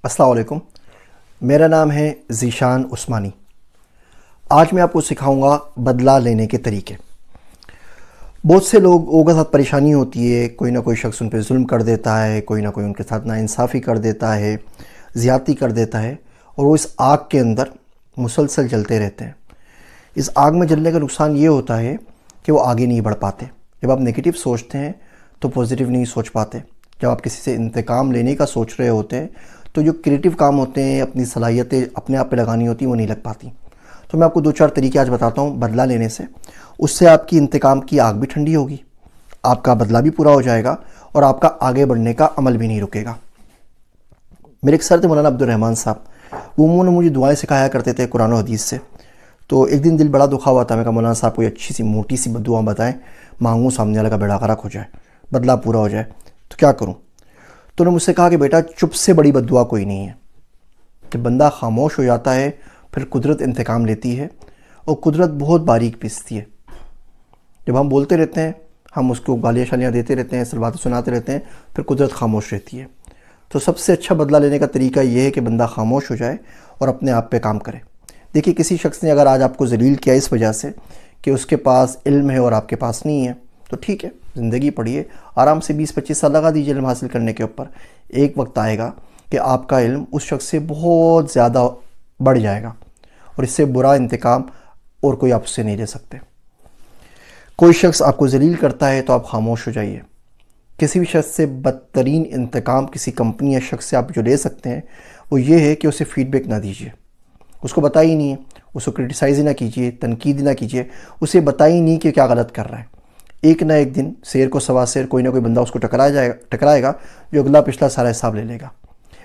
السلام علیکم، میرا نام ہے ذیشان عثمانی۔ آج میں آپ کو سکھاؤں گا بدلہ لینے کے طریقے۔ بہت سے لوگوں کے ساتھ پریشانی ہوتی ہے، کوئی نہ کوئی شخص ان پہ ظلم کر دیتا ہے، کوئی نہ کوئی ان کے ساتھ ناانصافی کر دیتا ہے، زیادتی کر دیتا ہے، اور وہ اس آگ کے اندر مسلسل جلتے رہتے ہیں۔ اس آگ میں جلنے کا نقصان یہ ہوتا ہے کہ وہ آگے نہیں بڑھ پاتے۔ جب آپ نگیٹو سوچتے ہیں تو پازیٹیو نہیں سوچ پاتے۔ جب آپ کسی سے انتقام لینے کا سوچ رہے ہوتے ہیں تو جو کریٹیو کام ہوتے ہیں، اپنی صلاحیتیں اپنے آپ پہ لگانی ہوتی ہیں، وہ نہیں لگ پاتی۔ تو میں آپ کو 2-4 طریقے آج بتاتا ہوں بدلہ لینے سے۔ اس سے آپ کی انتقام کی آگ بھی ٹھنڈی ہوگی، آپ کا بدلہ بھی پورا ہو جائے گا، اور آپ کا آگے بڑھنے کا عمل بھی نہیں رکے گا۔ میرے ایک سر تھے مولانا عبدالرحمن صاحب، وہ عموماً مجھے دعائیں سکھایا کرتے تھے قرآن و حدیث سے۔ تو ایک دن دل بڑا دکھا ہوا تھا، میں کہا مولانا صاحب کوئی اچھی سی موٹی سی دعا بتائیں، مانگوں سامنے والا کا بیڑا غرق ہو جائے، بدلہ پورا ہو جائے، تو کیا کروں؟ تو انہوں نے مجھ سے کہا کہ بیٹا چپ سے بڑی بد دعا کوئی نہیں ہے۔ جب بندہ خاموش ہو جاتا ہے پھر قدرت انتقام لیتی ہے، اور قدرت بہت باریک پیستی ہے۔ جب ہم بولتے رہتے ہیں، ہم اس کو گالیاں شالیاں دیتے رہتے ہیں، سلواتیں سناتے رہتے ہیں، پھر قدرت خاموش رہتی ہے۔ تو سب سے اچھا بدلہ لینے کا طریقہ یہ ہے کہ بندہ خاموش ہو جائے اور اپنے آپ پہ کام کرے۔ دیکھیے کسی شخص نے اگر آج آپ کو ذلیل کیا اس وجہ سے کہ اس کے پاس علم ہے اور آپ کے پاس نہیں ہے، تو ٹھیک ہے، زندگی پڑھیے، آرام سے 20-25 سال لگا دیجیے علم حاصل کرنے کے اوپر۔ ایک وقت آئے گا کہ آپ کا علم اس شخص سے بہت زیادہ بڑھ جائے گا، اور اس سے برا انتقام اور کوئی آپ سے نہیں لے سکتے۔ کوئی شخص آپ کو ذلیل کرتا ہے تو آپ خاموش ہو جائیے۔ کسی بھی شخص سے بدترین انتقام کسی کمپنی یا شخص سے آپ جو لے سکتے ہیں وہ یہ ہے کہ اسے فیڈ بیک نہ دیجیے، اس کو بتائیے نہیں ہے، اس کو کرٹیسائز نہ کیجیے، تنقید نہ کیجیے، اسے بتائیے نہیں کہ کیا غلط کر رہا ہے۔ ایک نہ ایک دن سیر کو سوا سیر کوئی نہ کوئی بندہ اس کو ٹکرائے گا جو اگلا پچھلا سارا حساب لے لے گا۔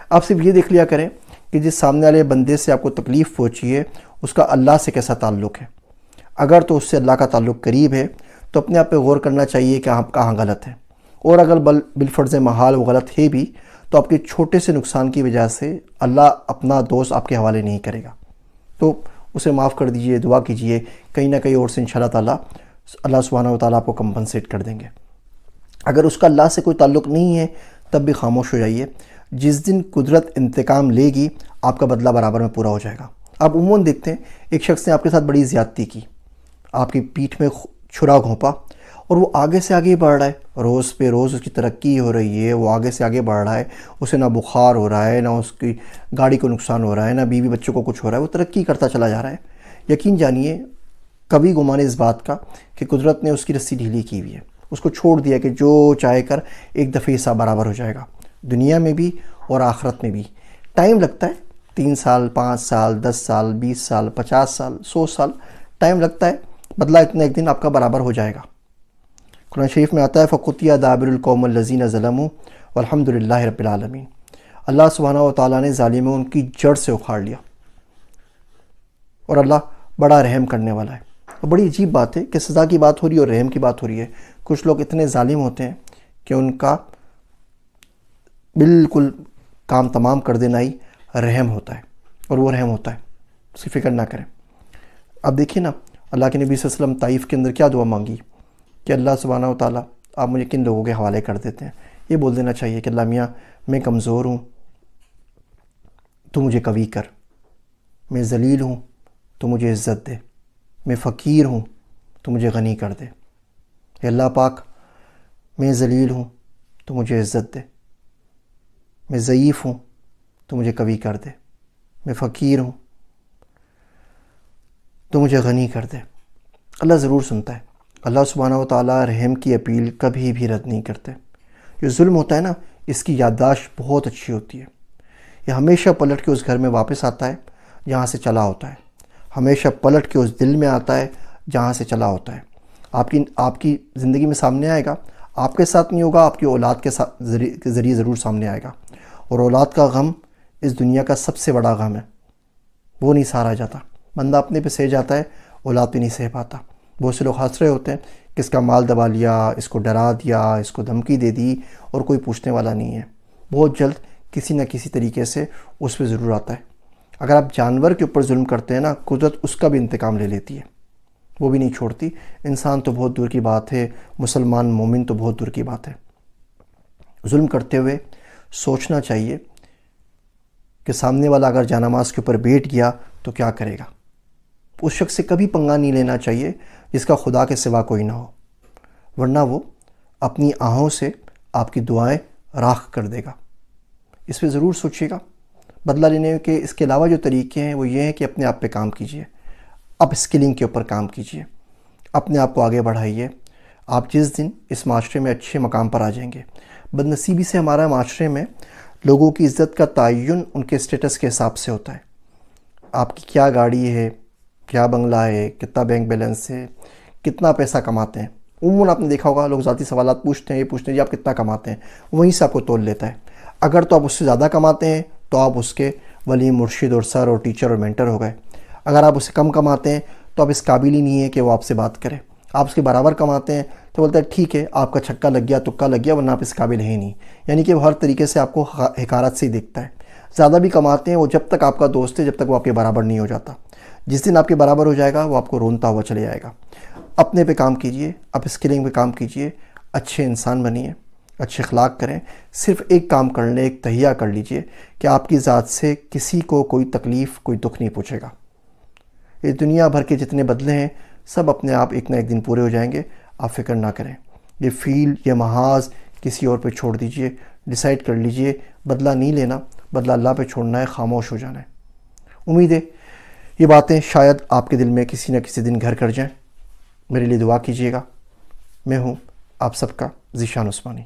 آپ صرف یہ دیکھ لیا کریں کہ جس سامنے والے بندے سے آپ کو تکلیف پہنچی ہے اس کا اللہ سے کیسا تعلق ہے۔ اگر تو اس سے اللہ کا تعلق قریب ہے تو اپنے آپ پہ غور کرنا چاہیے کہ آپ کہاں غلط ہے، اور اگر بالفرض محال وہ غلط ہے بھی تو آپ کے چھوٹے سے نقصان کی وجہ سے اللہ اپنا دوست آپ کے حوالے نہیں کرے گا۔ تو اسے معاف کر دیجئے، دعا کیجئے، کہیں نہ کہیں اور سے انشاءاللہ تعالیٰ اللہ سبحانہ و تعالیٰ آپ کو کمپنسیٹ کر دیں گے۔ اگر اس کا اللہ سے کوئی تعلق نہیں ہے تب بھی خاموش ہو جائیے۔ جس دن قدرت انتقام لے گی آپ کا بدلہ برابر میں پورا ہو جائے گا۔ آپ عموماً دیکھتے ہیں ایک شخص نے آپ کے ساتھ بڑی زیادتی کی، آپ کی پیٹھ میں چھرا گھونپا، اور وہ آگے سے آگے بڑھ رہا ہے، روز پہ روز اس کی ترقی ہو رہی ہے، وہ آگے سے آگے بڑھ رہا ہے، اسے نہ بخار ہو رہا ہے، نہ اس کی گاڑی کو نقصان ہو رہا ہے، نہ بیوی بچوں کو کچھ ہو رہا ہے، وہ ترقی کرتا چلا جا رہا ہے۔ یقین جانیے کبھی گمانے اس بات کا کہ قدرت نے اس کی رسی ڈھیلی کی ہوئی ہے، اس کو چھوڑ دیا کہ جو چاہے کر، ایک دفعہ حصہ برابر ہو جائے گا، دنیا میں بھی اور آخرت میں بھی۔ ٹائم لگتا ہے، 3 سال، 5 سال، 10 سال، 20 سال، 50 سال، 100 سال ٹائم لگتا ہے، بدلہ اتنا ایک دن آپ کا برابر ہو جائے گا۔ قرآن شریف میں آتا ہے فَقُطِعَ دَابِرُ الْقَوْمِ الَّذِينَ ظَلَمُوا وَالْحَمْدُ لِلَّهِ رَبِّ الْعَالَمِينَ۔ اللہ سبحانہ و تعالیٰ نے ظالموں ان کی جڑ سے اکھاڑ لیا، اور اللہ بڑا رحم کرنے والا ہے۔ اور بڑی عجیب بات ہے کہ سزا کی بات ہو رہی ہے اور رحم کی بات ہو رہی ہے۔ کچھ لوگ اتنے ظالم ہوتے ہیں کہ ان کا بالکل کام تمام کر دینا ہی رحم ہوتا ہے، اور وہ رحم ہوتا ہے، اس کی فکر نہ کریں۔ اب دیکھیے نا، اللہ کے نبی صلی اللہ علیہ وسلم طائف کے اندر کیا دعا مانگی کہ اللہ سبحانہ و تعالیٰ آپ مجھے کن لوگوں کے حوالے کر دیتے ہیں؟ یہ بول دینا چاہیے کہ اللہ میاں میں کمزور ہوں تو مجھے قوی کر، میں ذلیل ہوں تو مجھے عزت دے، میں فقیر ہوں تو مجھے غنی کر دے۔ اے اللہ پاک میں ذلیل ہوں تو مجھے عزت دے، میں ضعیف ہوں تو مجھے قوی کر دے، میں فقیر ہوں تو مجھے غنی کر دے۔ اللہ ضرور سنتا ہے۔ اللہ سبحانہ و تعالیٰ رحم کی اپیل کبھی بھی رد نہیں کرتے۔ جو ظلم ہوتا ہے نا، اس کی یادداشت بہت اچھی ہوتی ہے، یہ ہمیشہ پلٹ کے اس گھر میں واپس آتا ہے جہاں سے چلا ہوتا ہے، ہمیشہ پلٹ کے اس دل میں آتا ہے جہاں سے چلا ہوتا ہے۔ آپ کی زندگی میں سامنے آئے گا، آپ کے ساتھ نہیں ہوگا، آپ کی اولاد کے ذریعے ضرور سامنے آئے گا۔ اور اولاد کا غم اس دنیا کا سب سے بڑا غم ہے، وہ نہیں سہارا جاتا۔ بندہ اپنے پہ سہ جاتا ہے، اولاد پہ نہیں سہ پاتا۔ بہت سے لوگ ہنس رہے ہوتے ہیں کہ اس کا مال دبا لیا، اس کو ڈرا دیا، اس کو دھمکی دے دی، اور کوئی پوچھنے والا نہیں ہے۔ بہت جلد کسی نہ کسی طریقے سے اس پہ ضرور آتا ہے۔ اگر آپ جانور کے اوپر ظلم کرتے ہیں نا، قدرت اس کا بھی انتقام لے لیتی ہے، وہ بھی نہیں چھوڑتی۔ انسان تو بہت دور کی بات ہے، مسلمان مومن تو بہت دور کی بات ہے۔ ظلم کرتے ہوئے سوچنا چاہیے کہ سامنے والا اگر جانماز کے اوپر بیٹھ گیا تو کیا کرے گا۔ اس شخص سے کبھی پنگا نہیں لینا چاہیے جس کا خدا کے سوا کوئی نہ ہو، ورنہ وہ اپنی آہوں سے آپ کی دعائیں راکھ کر دے گا۔ اس پہ ضرور سوچیے گا۔ بدلہ لینے کے اس کے علاوہ جو طریقے ہیں وہ یہ ہیں کہ اپنے آپ پہ کام کیجیے، اپ اسکلنگ کے اوپر کام کیجیے، اپنے آپ کو آگے بڑھائیے۔ آپ جس دن اس معاشرے میں اچھے مقام پر آ جائیں گے، بدنصیبی سے ہمارا معاشرے میں لوگوں کی عزت کا تعین ان کے اسٹیٹس کے حساب سے ہوتا ہے۔ آپ کی کیا گاڑی ہے، کیا بنگلہ ہے، کتنا بینک بیلنس ہے، کتنا پیسہ کماتے ہیں۔ عموماً آپ نے دیکھا ہوگا لوگ ذاتی سوالات پوچھتے ہیں، یہ پوچھتے ہیں جی آپ کتنا کماتے ہیں، وہیں سے آپ کو تول لیتا ہے۔ اگر تو آپ اس سے زیادہ کماتے ہیں تو آپ اس کے ولی مرشد اور سر اور ٹیچر اور مینٹر ہو گئے۔ اگر آپ اس سے کم کماتے ہیں تو آپ اس قابل ہی نہیں ہیں کہ وہ آپ سے بات کرے۔ آپ اس کے برابر کماتے ہیں تو بولتا ہے ٹھیک ہے آپ کا چھکا لگ گیا، تکا لگ گیا، ورنہ آپ اس قابل ہے نہیں۔ یعنی کہ وہ ہر طریقے سے آپ کو حقارت سے ہی دیکھتا ہے۔ زیادہ بھی کماتے ہیں وہ جب تک آپ کا دوست ہے، جب تک وہ آپ کے برابر نہیں ہو جاتا۔ جس دن آپ کے برابر ہو جائے گا وہ آپ کو رونتا ہوا چلے جائے گا۔ اپنے پہ کام کیجئے، اپ اسکلنگ پہ کام کیجئے، اچھے انسان بنیے، اچھے اخلاق کریں۔ صرف ایک کام کر لیں، ایک تہیہ کر لیجئے کہ آپ کی ذات سے کسی کو کوئی تکلیف، کوئی دکھ نہیں پہنچے گا۔ یہ دنیا بھر کے جتنے بدلے ہیں سب اپنے آپ ایک نہ ایک دن پورے ہو جائیں گے، آپ فکر نہ کریں۔ یہ فیل، یہ محاذ کسی اور پہ چھوڑ دیجئے، ڈیسائیڈ کر لیجئے بدلہ نہیں لینا، بدلہ اللہ پہ چھوڑنا ہے، خاموش ہو جانا ہے۔ امید ہے یہ باتیں شاید آپ کے دل میں کسی نہ کسی دن گھر کر جائیں۔ میرے لیے دعا کیجیے گا۔ میں ہوں آپ سب کا ذیشان عثمانی۔